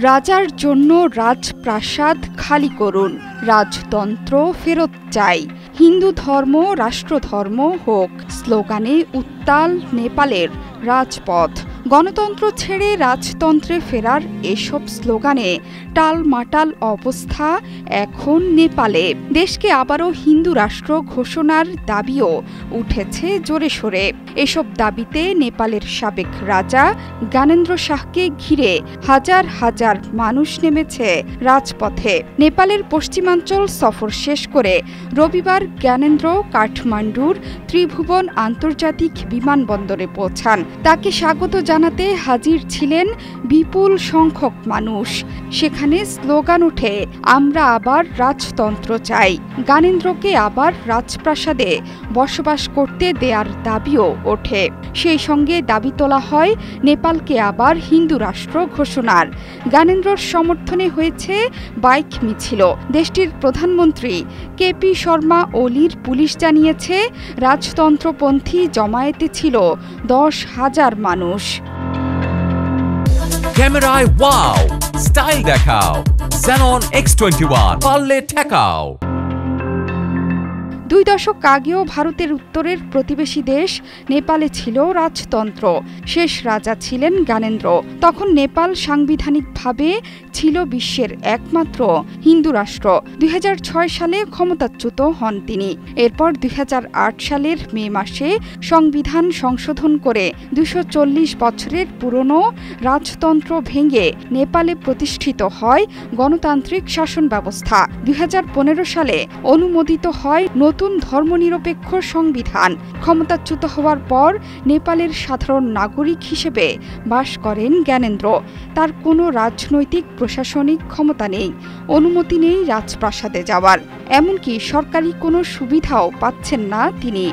রাজার জন্য রাজপ্রাসাদ খালি করুন, রাজতন্ত্র ফেরত চাই, হিন্দু ধর্ম রাষ্ট্রধর্ম হোক স্লোগানে উত্তাল নেপালের রাজপথ। গণতন্ত্র ছেড়ে রাজতন্ত্রে ফেরার এসব স্লোগানে টালমাটাল অবস্থা এখন নেপালে। দেশকে আবারও হিন্দু রাষ্ট্র ঘোষণার দাবিও উঠেছে জোরে সোরে। এসব দাবিতে নেপালের সাবেক রাজা জ্ঞানেন্দ্র শাহকে ঘিরে হাজার হাজার মানুষ নেমেছে রাজপথে। নেপালের পশ্চিমাঞ্চল সফর শেষ করে রবিবার জ্ঞানেন্দ্র কাঠমান্ডুর ত্রিভুবন আন্তর্জাতিক বিমানবন্দরে পৌঁছান। তাকে স্বাগত জানাতে হাজির ছিলেন বিপুল সংখ্যক মানুষ। সেখানে স্লোগান ওঠে, আমরা আবার রাজতন্ত্র চাই। জ্ঞানেন্দ্রকে আবার রাজপ্রাসাদে বসবাস করতে দেয়ার দাবিও ওঠে। সেই সঙ্গে দাবি তোলা হয় নেপালকে আবার হিন্দু রাষ্ট্র ঘোষণার। জ্ঞানেন্দ্রর সমর্থনে হয়েছে বাইক মিছিল। দেশটির প্রধানমন্ত্রী কেপি শর্মা ওলির পুলিশ জানিয়েছে রাজতন্ত্রপন্থী জমায়েতে ছিল 10,000 মানুষ। ক্যামেরায় ওয়াও, স্টাইল দেখাও, Xenon X21 পারলে ঠেকাও। 2 দশক আগেও ভারতের উত্তরের প্রতিবেশী দেশ নেপালে ছিল রাজতন্ত্র। শেষ রাজা ছিলেন জ্ঞানেন্দ্র। তখন নেপাল সাংবিধানিকভাবে ছিল বিশ্বের একমাত্র হিন্দু রাষ্ট্র। 2006 সালে ক্ষমতাচ্যুত হন তিনি। এরপর 2008 সালের মে মাসে সংবিধান সংশোধন করে 240 বছরের পুরনো রাজতন্ত্র ভেঙে নেপালে প্রতিষ্ঠিত হয় গণতান্ত্রিক শাসন ব্যবস্থা। 2015 সালে অনুমোদিত হয় নতুন ধর্মনিরপেক্ষ সংবিধান। ক্ষমতাচ্যুত হওয়ার পর নেপালের সাধারণ নাগরিক হিসেবে বাস করেন জ্ঞানেন্দ্র। তার কোনো রাজনৈতিক প্রশাসনিক ক্ষমতা নেই, অনুমতি নেই রাজপ্রাসাদে যাওয়ার, এমনকি সরকারি কোনো সুবিধাও পাচ্ছেন না তিনি।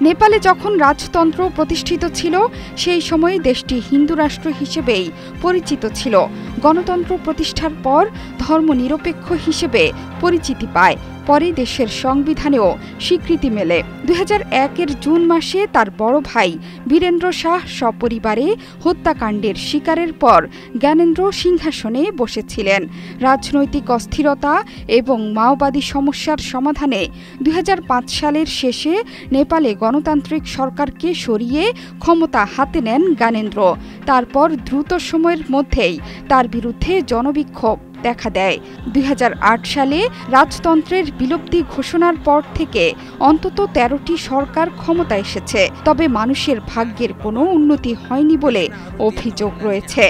নেপালে যখন রাজতন্ত্র প্রতিষ্ঠিত ছিল সেই সময়ে দেশটি হিন্দু রাষ্ট্র হিসেবেই পরিচিত ছিল। গণতন্ত্র প্রতিষ্ঠার পর ধর্মনিরপেক্ষ হিসেবে পরিচিতি পায়। পরে দেশের সংবিধানেও স্বীকৃতি মেলে। 2001-এর জুন মাসে তার বড় ভাই বীরেন্দ্র শাহ সপরিবারে হত্যাকাণ্ডের শিকারের পর জ্ঞানেন্দ্র সিংহাসনে বসেছিলেন। রাজনৈতিক অস্থিরতা এবং মাওবাদী সমস্যার সমাধানে 2005 সালের শেষে নেপালে গণতান্ত্রিক সরকারকে সরিয়ে ক্ষমতা হাতে নেন জ্ঞানেন্দ্র। তারপর দ্রুত সময়ের মধ্যেই তার বিরুদ্ধে জনবিক্ষোভ দেখা দেয়। 2008 সালে রাজতন্ত্রের বিলুপ্তি ঘোষণার পর থেকে অন্তত 13টি সরকার ক্ষমতা এসেছে, তবে মানুষের ভাগ্যের কোনো উন্নতি হয়নি বলে অভিযোগ রয়েছে।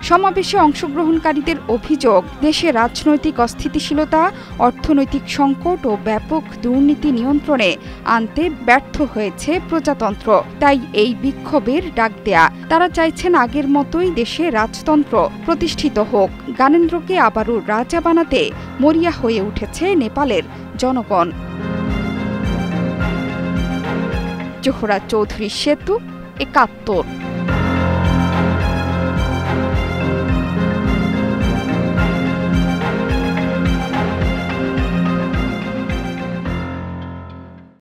সমাবেশে অংশগ্রহণকারীদের অভিযোগ, দেশে রাজনৈতিক অস্থিতিশীলতা, অর্থনৈতিক সংকট ও ব্যাপক দুর্নীতি নিয়ন্ত্রণে আনতে ব্যর্থ হয়েছে প্রজাতন্ত্র। তাই এই বিক্ষোভের ডাক দেয়া। তারা চাইছেন আগের মতোই দেশে রাজতন্ত্র প্রতিষ্ঠিত হোক। জ্ঞানেন্দ্রকে আবারও রাজা বানাতে মরিয়া হয়ে উঠেছে নেপালের জনগণ। জোহরা চৌধুরী সেতু, 71।